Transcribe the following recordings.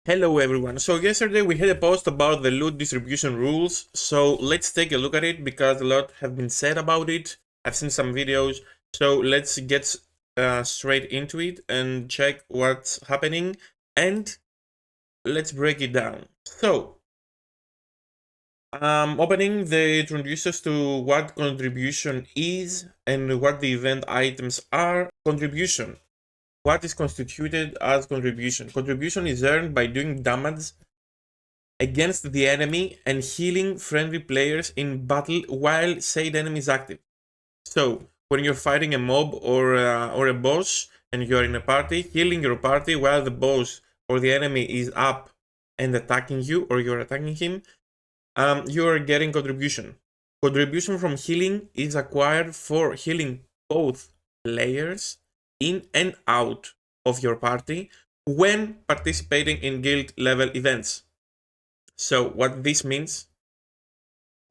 Hello everyone. So yesterday we had a post about the loot distribution rules. So let's take a look at it because a lot have been said about it. I've seen some videos. So let's get straight into it and check what's happening and let's break it down. So opening the introduces to what contribution is and what the event items are. Contribution. What is constituted as contribution? Contribution is earned by doing damage against the enemy and healing friendly players in battle while said enemy is active. So, when you're fighting a mob or a boss and you're in a party, healing your party while the boss or the enemy is up and attacking you or you're attacking him, you're getting contribution. Contribution from healing is acquired for healing both players in and out of your party when participating in guild level events. So what this means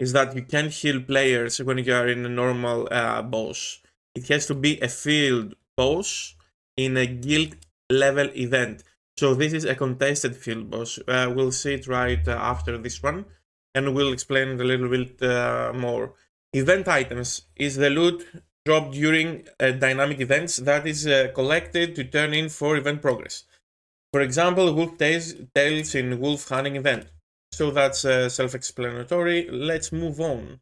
is that you can't heal players when you are in a normal boss. It has to be a field boss in a guild level event. So this is a contested field boss. We'll see it right after this one, and we'll explain it a little bit more. Event items is the loot dropped during dynamic events that is collected to turn in for event progress. For example, wolf tails in wolf hunting event. So that's self-explanatory. Let's move on.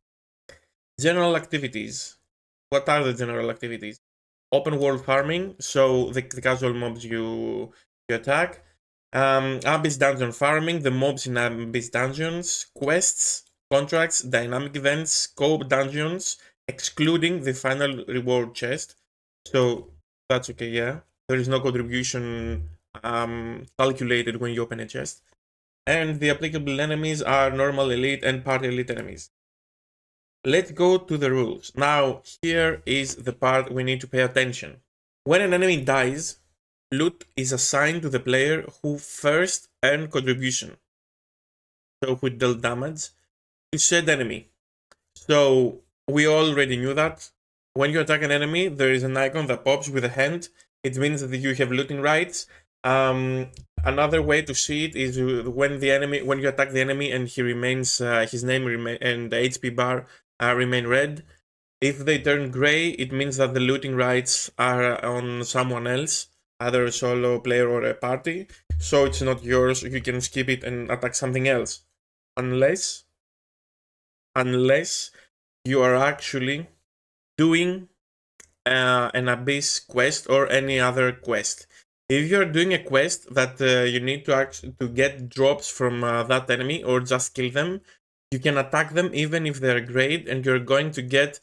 General activities. What are the general activities? Open world farming, so the casual mobs you attack. Abyss dungeon farming, the mobs in Abyss dungeons. Quests, contracts, dynamic events, scope dungeons, excluding the final reward chest. So that's okay, yeah. There is no contribution calculated when you open a chest. And the applicable enemies are normal elite and party elite enemies. Let's go to the rules. Now, here is the part we need to pay attention. When an enemy dies, loot is assigned to the player who first earned contribution, so who dealt damage, to said enemy. So, we already knew that. When you attack an enemy, there is an icon that pops with a hand. It means that you have looting rights. Another way to see it is when you attack the enemy and he remains, his name and the HP bar remain red. If they turn gray, it means that the looting rights are on someone else, either a solo player or a party. So it's not yours. You can skip it and attack something else, unless you are actually doing an Abyss quest or any other quest. If you're doing a quest that you need to get drops from that enemy or just kill them, you can attack them even if they're great, and you're going to get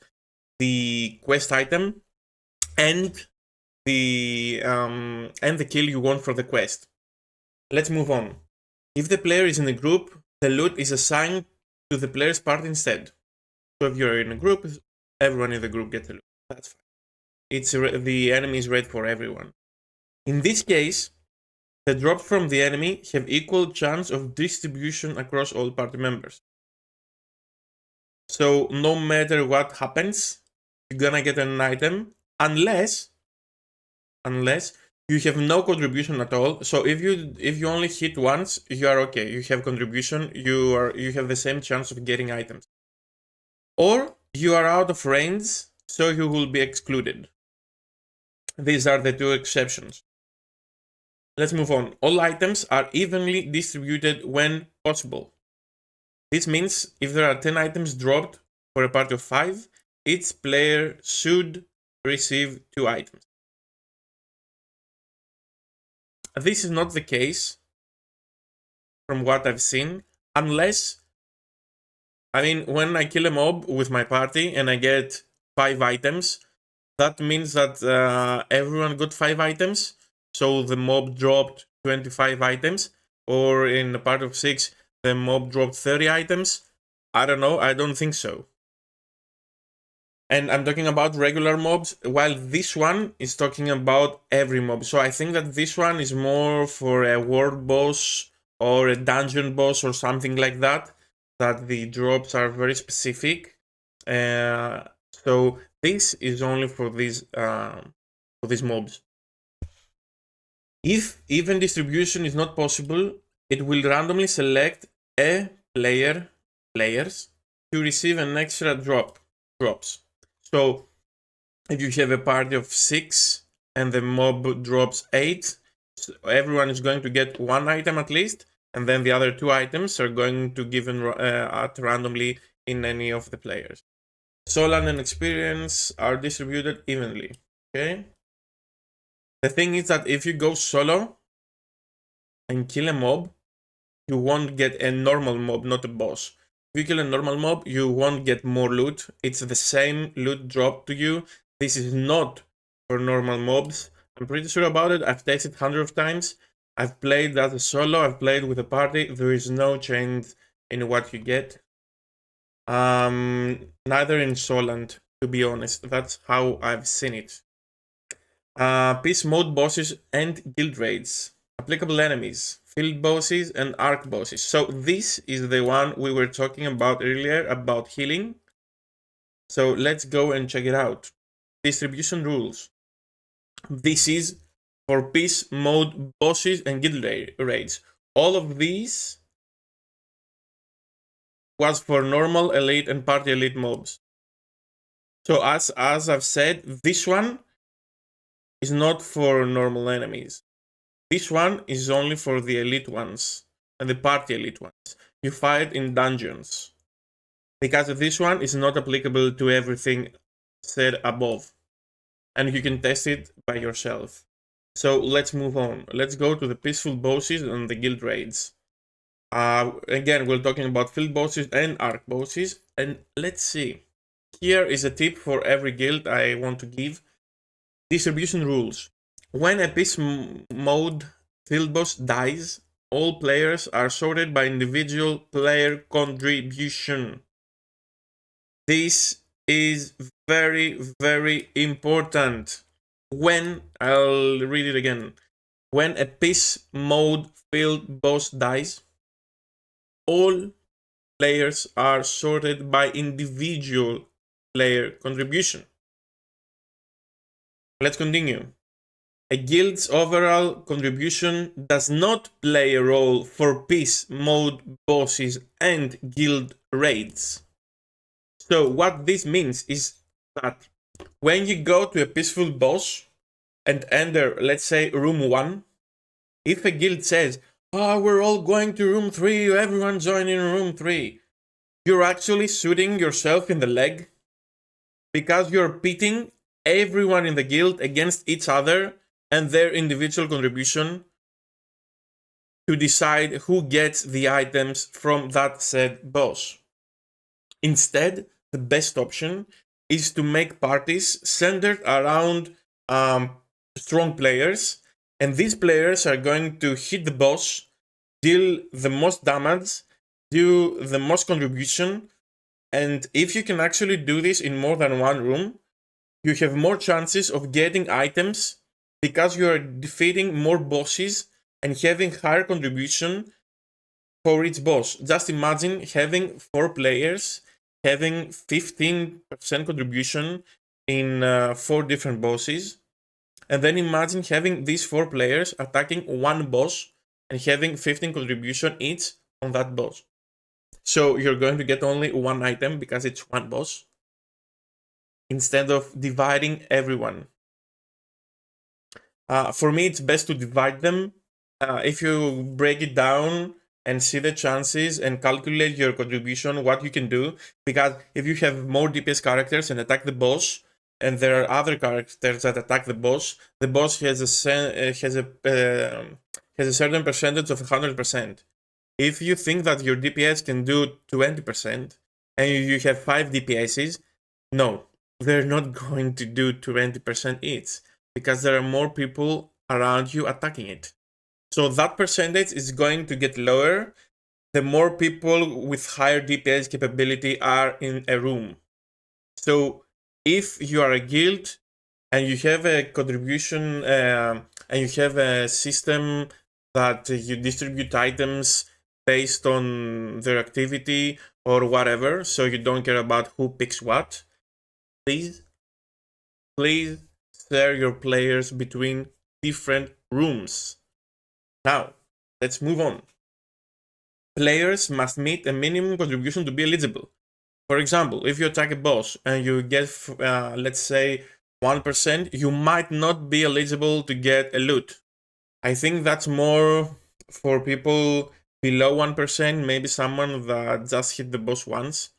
the quest item and the kill you want for the quest. Let's move on. If the player is in a group, the loot is assigned to the player's part instead. So if you're in a group, everyone in the group gets a loot. That's fine. The enemy is red for everyone. In this case, the drops from the enemy have equal chance of distribution across all party members. So no matter what happens, you're gonna get an item unless you have no contribution at all. So if you only hit once, you are okay. You have contribution. You have the same chance of getting items. Or you are out of range, so you will be excluded. These are the two exceptions. Let's move on. All items are evenly distributed when possible. This means if there are 10 items dropped for a party of 5, each player should receive 2 items. This is not the case from what I've seen, unless, when I kill a mob with my party and I get 5 items, that means that everyone got 5 items, so the mob dropped 25 items, or in a part of 6, the mob dropped 30 items. I don't know, I don't think so. And I'm talking about regular mobs, while this one is talking about every mob. So I think that this one is more for a world boss or a dungeon boss or something like that, that the drops are very specific. So this is only for these mobs. If even distribution is not possible, it will randomly select players to receive an extra drops. So if you have a party of 6 and the mob drops 8, so everyone is going to get 1 item at least, and then the other 2 items are going to given at randomly in any of the players. Solan and experience are distributed evenly. Okay. The thing is that if you go solo and kill a mob, you won't get a normal mob, not a boss. If you kill a normal mob, you won't get more loot. It's the same loot drop to you. This is not for normal mobs. I'm pretty sure about it. I've tested hundreds of times. I've played as a solo. I've played with a party. There is no change in what you get. Neither in Soland, to be honest. That's how I've seen it. Peace mode bosses and guild raids. Applicable enemies, field bosses and arc bosses. So this is the one we were talking about earlier about healing. So let's go and check it out. Distribution rules. This is for peace mode bosses and guild raids. All of these was for normal elite and party elite mobs. So as I've said, this one is not for normal enemies. This one is only for the elite ones and the party elite ones. You fight in dungeons. Because this one is not applicable to everything said above. And you can test it by yourself. So let's move on. Let's go to the peaceful bosses and the guild raids. Again, we're talking about field bosses and arc bosses. And let's see. Here is a tip for every guild I want to give. Distribution rules. When a peace mode field boss dies, all players are sorted by individual player contribution. This is very, very important. I'll read it again. When a peace mode field boss dies, all players are sorted by individual player contribution. Let's continue. A guild's overall contribution does not play a role for peace mode bosses and guild raids. So what this means is that when you go to a peaceful boss and enter, let's say, room 1, if a guild says, "Oh, we're all going to room 3, everyone join in room 3, you're actually shooting yourself in the leg because you're pitting everyone in the guild against each other and their individual contribution to decide who gets the items from that said boss. Instead, the best option is to make parties centered around strong players, and these players are going to hit the boss, deal the most damage, do the most contribution, and if you can actually do this in more than one room, you have more chances of getting items because you are defeating more bosses and having higher contribution for each boss. Just imagine having 4 players having 15% contribution in 4 different bosses, and then imagine having these 4 players attacking one boss and having 15 contribution each on that boss. So you're going to get only one item because it's one boss, instead of dividing everyone. For me, it's best to divide them. If you break it down and see the chances and calculate your contribution, what you can do, because if you have more DPS characters and attack the boss, and there are other characters that attack the boss has a certain percentage of 100%. If you think that your DPS can do 20% and you have 5 DPSs, no, they're not going to do 20% each, because there are more people around you attacking it. So that percentage is going to get lower the more people with higher DPS capability are in a room. So if you are a guild and you have a contribution and you have a system that you distribute items based on their activity or whatever, so you don't care about who picks what, please share your players between different rooms. Now, let's move on. players must meet a minimum contribution to be eligible. For example, if you attack a boss and you get, let's say, 1%, you might not be eligible to get a loot. I think that's more for people below 1%, maybe someone that just hit the boss once.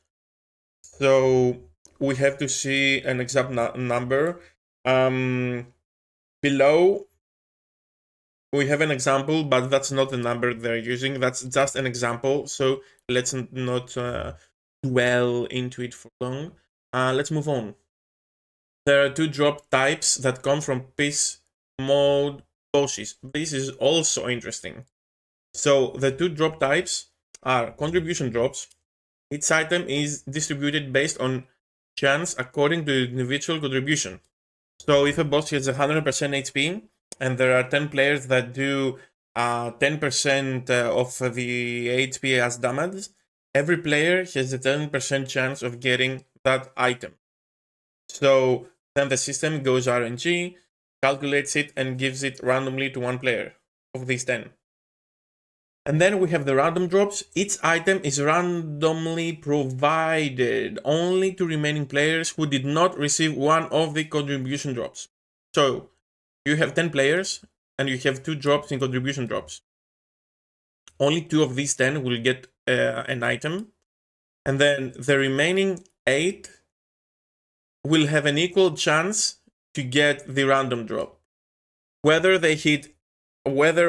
So we have to see an exact number. Below, we have an example, but that's not the number they're using. That's just an example. So let's not dwell into it for long. Let's move on. There are two drop types that come from peace mode bosses. This is also interesting. So the two drop types are contribution drops. Each item is distributed based on chance according to individual contribution. So if a boss has 100% HP and there are 10 players that do 10% of the HP as damage, every player has a 10% chance of getting that item. So then the system goes RNG, calculates it, and gives it randomly to one player of these 10. And then we have the random drops. Each item is randomly provided only to remaining players who did not receive one of the contribution drops. So you have 10 players and you have 2 drops in contribution drops. Only 2 of these 10 will get an item. And then the remaining 8 will have an equal chance to get the random drop. Whether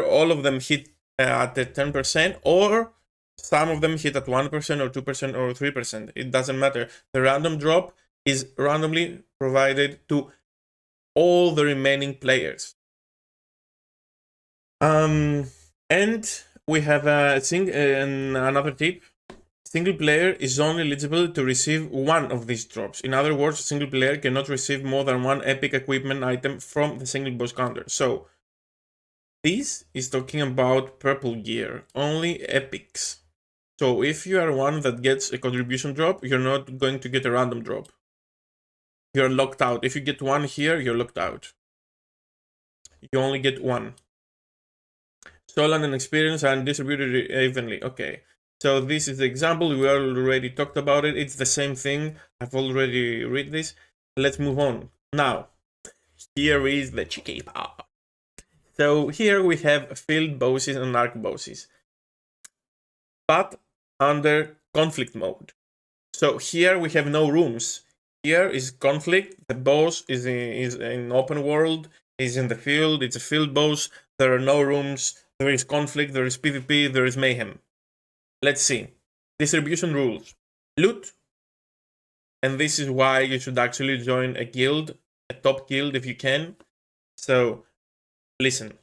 all of them hit at the 10% or some of them hit at 1% or 2% or 3%. It doesn't matter. The random drop is randomly provided to all the remaining players. And we have another tip. Single player is only eligible to receive one of these drops. In other words, a single player cannot receive more than one epic equipment item from the single boss counter. So this is talking about purple gear, only epics. So if you are one that gets a contribution drop, you're not going to get a random drop. You're locked out. If you get one here, you're locked out. You only get one. Stolen and experience are distributed evenly. Okay. So this is the example. We already talked about it. It's the same thing. I've already read this. Let's move on. Now, here is the cheeky part. So here we have field bosses and arc bosses, but under conflict mode. So here we have no rooms. Here is conflict. The boss is in open world, is in the field. It's a field boss. There are no rooms. There is conflict. There is PvP. There is mayhem. Let's see. Distribution rules. Loot. And this is why you should actually join a guild, a top guild if you can. So listen,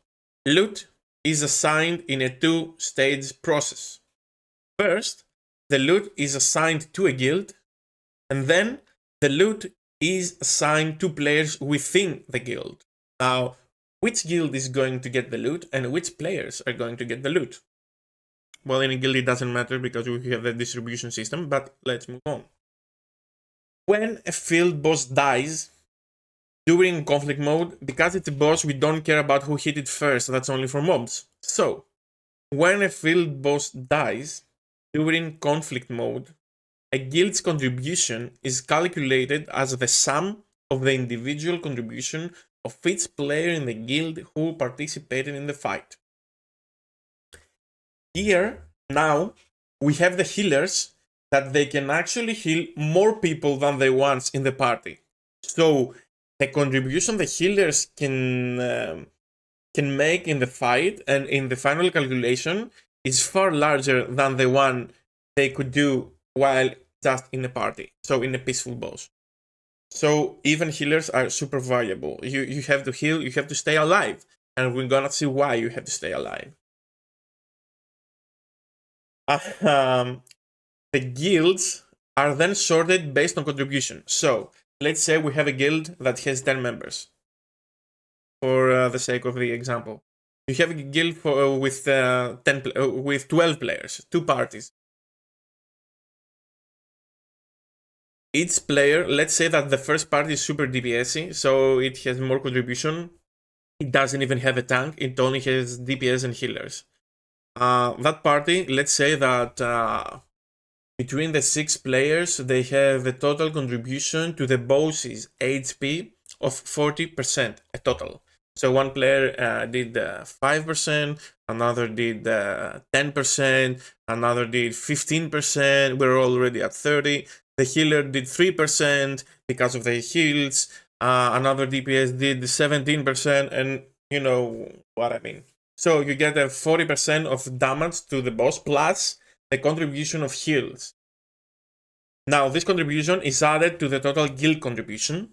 loot is assigned in a 2-stage process. First, the loot is assigned to a guild, and then the loot is assigned to players within the guild. Now, which guild is going to get the loot and which players are going to get the loot? Well, in a guild it doesn't matter because we have the distribution system, but let's move on. When a field boss dies, during conflict mode, because it's a boss, we don't care about who hit it first. That's only for mobs. So, when a field boss dies, during conflict mode, a guild's contribution is calculated as the sum of the individual contribution of each player in the guild who participated in the fight. Here, now, we have the healers that they can actually heal more people than they want in the party. So, the contribution the healers can make in the fight and in the final calculation is far larger than the one they could do while just in a party, so in a peaceful boss. So even healers are super valuable. You have to heal, you have to stay alive, and we're gonna see why you have to stay alive. The guilds are then sorted based on contribution. So let's say we have a guild that has 10 members, for the sake of the example. You have a guild with 12 players, 2 parties. Each player, let's say that the first party is super DPS-y, so it has more contribution. It doesn't even have a tank, it only has DPS and healers. that party, let's say that between the 6 players, they have a total contribution to the boss's HP of 40%, a total. So one player did 5%, another did 10%, another did 15%, we're already at 30. The healer did 3% because of the heals, another DPS did 17%, and you know what I mean. So you get a 40% of damage to the boss plus the contribution of heals. Now, this contribution is added to the total guild contribution,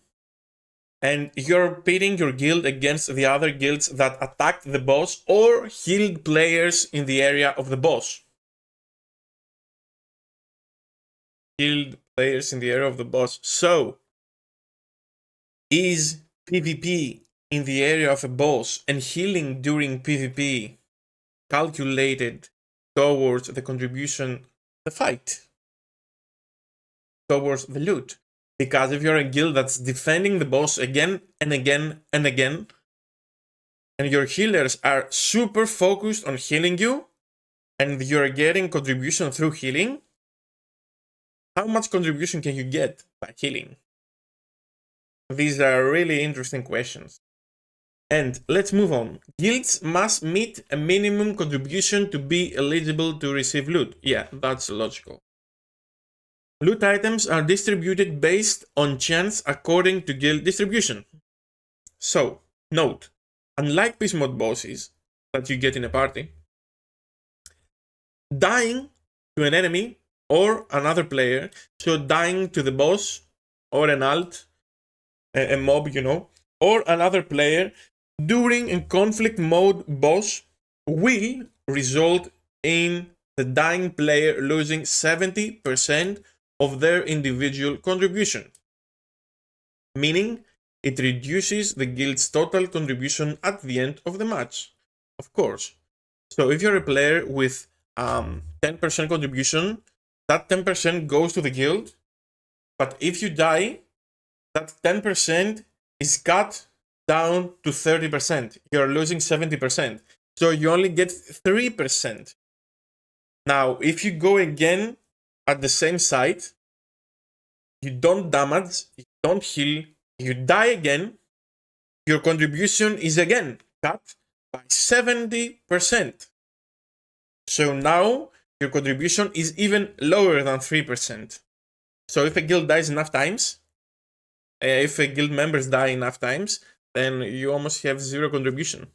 and you're pitting your guild against the other guilds that attacked the boss or healed players in the area of the boss. Healed players in the area of the boss. So, is PvP in the area of a boss and healing during PvP calculated towards the contribution of the fight? Towards the loot? Because if you're a guild that's defending the boss again and again and again, and your healers are super focused on healing you, and you're getting contribution through healing, how much contribution can you get by healing? These are really interesting questions. And let's move on. Guilds must meet a minimum contribution to be eligible to receive loot. Yeah, that's logical. Loot items are distributed based on chance according to guild distribution. So, note, unlike Peace Mode bosses that you get in a party, dying to an enemy or another player, so dying to the boss or an alt, a mob, you know, or another player during a conflict mode boss will result in the dying player losing 70% of their individual contribution, meaning it reduces the guild's total contribution at the end of the match, of course. So if you're a player with 10% contribution, that 10% goes to the guild, but if you die, that 10% is cut down to 30%. You're losing 70%. So you only get 3%. Now, if you go again at the same site, you don't damage, you don't heal, you die again, your contribution is again cut by 70%. So now your contribution is even lower than 3%. So if a guild dies enough times, if a guild members die enough times, then you almost have zero contribution.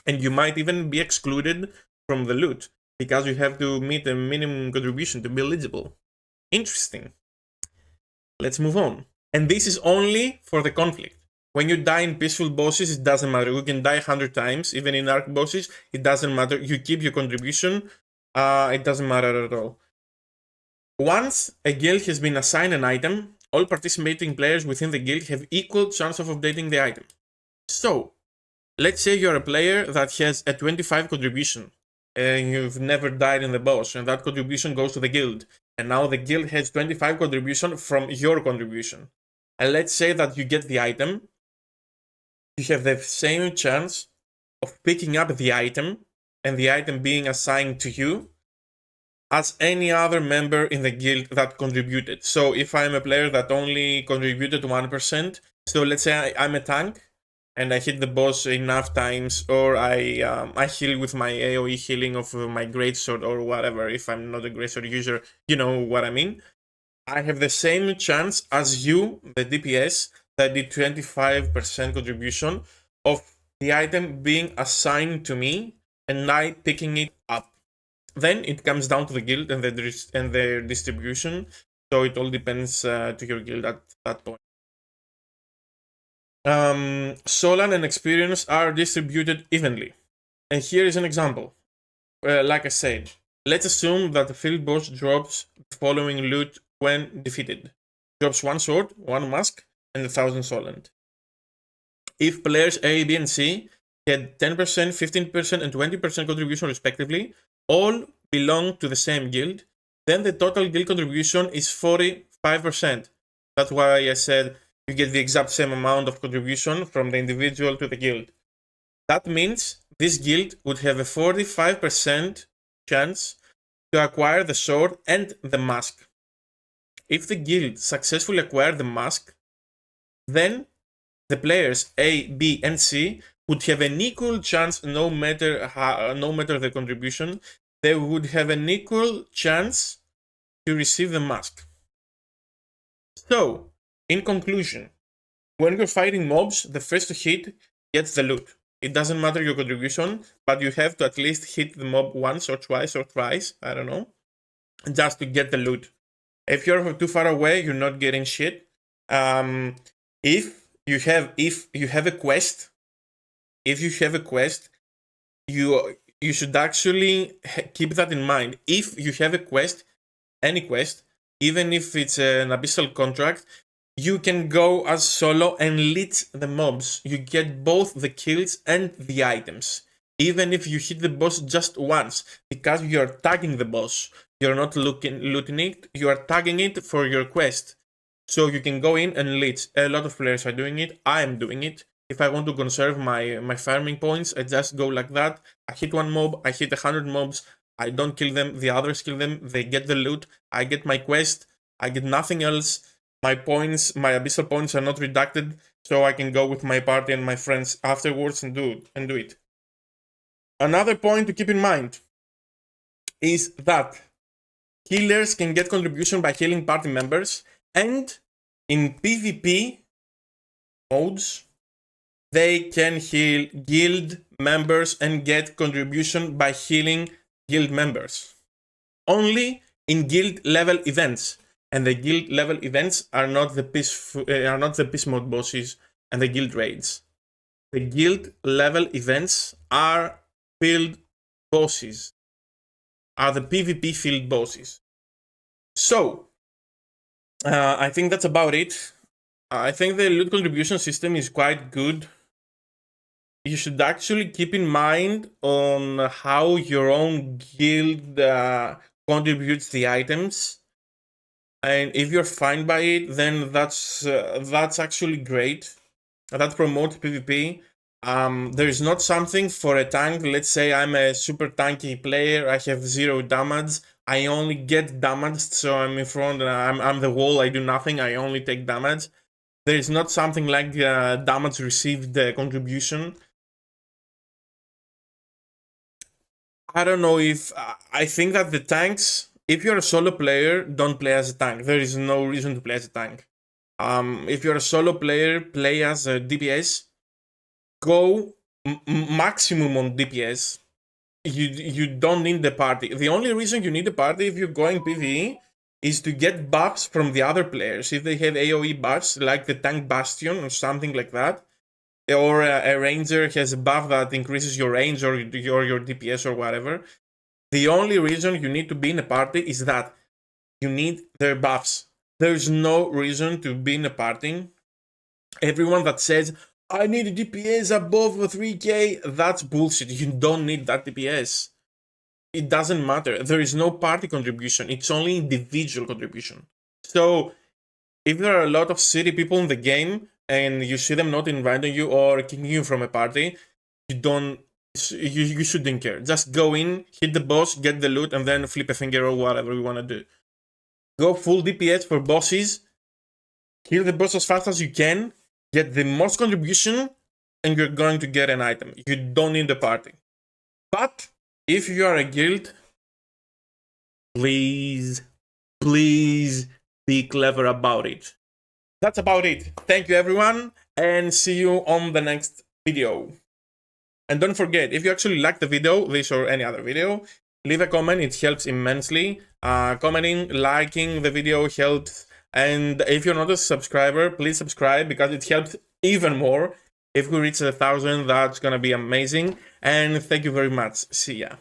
And you might even be excluded from the loot because you have to meet a minimum contribution to be eligible. Interesting. Let's move on. And this is only for the conflict. When you die in peaceful bosses, it doesn't matter. You can die 100 times. Even in arc bosses, it doesn't matter. You keep your contribution. It doesn't matter at all. Once a guild has been assigned an item, all participating players within the guild have equal chance of updating the item. So, let's say you're a player that has a 25 contribution and you've never died in the boss, and that contribution goes to the guild. And now the guild has 25 contribution from your contribution. And let's say that you get the item. You have the same chance of picking up the item and the item being assigned to you as any other member in the guild that contributed. So if I'm a player that only contributed 1%, so let's say I'm a tank and I hit the boss enough times, or I heal with my AoE healing of my greatsword or whatever, if I'm not a greatsword user, you know what I mean. I have the same chance as you, the DPS, that did 25% contribution of the item being assigned to me and I picking it up. Then it comes down to the guild and their distribution, so it all depends to your guild at that point. Solan and experience are distributed evenly. And here is an example. Like I said, let's assume that the field boss drops the following loot when defeated. Drops 1 sword, 1 mask, and 1000 Solan. If players A, B, and C had 10%, 15%, and 20% contribution respectively, all belong to the same guild, then the total guild contribution is 45%. That's why I said you get the exact same amount of contribution from the individual to the guild. That means this guild would have a 45% chance to acquire the sword and the mask. If the guild successfully acquire the mask, then the players A, B, and C would have an equal chance, no matter the contribution, they would have an equal chance to receive the mask. So, in conclusion, when you're fighting mobs, the first to hit gets the loot. It doesn't matter your contribution, but you have to at least hit the mob once or twice, I don't know, just to get the loot. If you're too far away, you're not getting shit. If you have a quest, you should actually keep that in mind. If you have a quest, any quest, even if it's an abyssal contract, you can go as solo and leech the mobs. You get both the kills and the items, even if you hit the boss just once, because you are tagging the boss. You're not looting it, you are tagging it for your quest. So you can go in and leech. A lot of players are doing it, I am doing it. If I want to conserve my farming points, I just go like that. I hit one mob, I hit 100 mobs, I don't kill them, the others kill them, they get the loot, I get my quest, I get nothing else. My points, my abyssal points are not reducted, so I can go with my party and my friends afterwards and do it. Another point to keep in mind is that healers can get contribution by healing party members, and in PvP modes, they can heal guild members and get contribution by healing guild members. Only in guild level events. And the guild level events are not the peace mode bosses and the guild raids. The guild level events are field bosses, are the PvP field bosses. So, I think that's about it. I think the loot contribution system is quite good. You should actually keep in mind on how your own guild contributes the items. And if you're fine by it, then that's actually great. That promotes PvP. There is not something for a tank. Let's say I'm a super tanky player. I have 0 damage. I only get damaged, so I'm in front. I'm the wall. I do nothing. I only take damage. There is not something like damage received contribution. I don't know if I think that the tanks. If you're a solo player, don't play as a tank. There is no reason to play as a tank. If you're a solo player, play as a DPS. Go maximum on DPS. You don't need the party. The only reason you need the party if you're going PvE is to get buffs from the other players. If they have AoE buffs, like the tank Bastion or something like that, or a ranger has a buff that increases your range or your DPS or whatever. The only reason you need to be in a party is that you need their buffs. There's no reason to be in a party. Everyone that says, I need a DPS above 3k, that's bullshit. You don't need that DPS. It doesn't matter. There is no party contribution. It's only individual contribution. So, if there are a lot of city people in the game, and you see them not inviting you or kicking you from a party, you shouldn't care. Just go in, hit the boss, get the loot, and then flip a finger or whatever you want to do. Go full DPS for bosses, kill the boss as fast as you can, get the most contribution, and you're going to get an item. You don't need the party. But if you are a guild, please be clever about it. That's about it. Thank you everyone, and see you on the next video. And don't forget, if you actually like the video, this or any other video, leave a comment, it helps immensely. Commenting, liking the video helps. And if you're not a subscriber, please subscribe because it helps even more. If we reach 1,000, that's gonna be amazing. And thank you very much. See ya.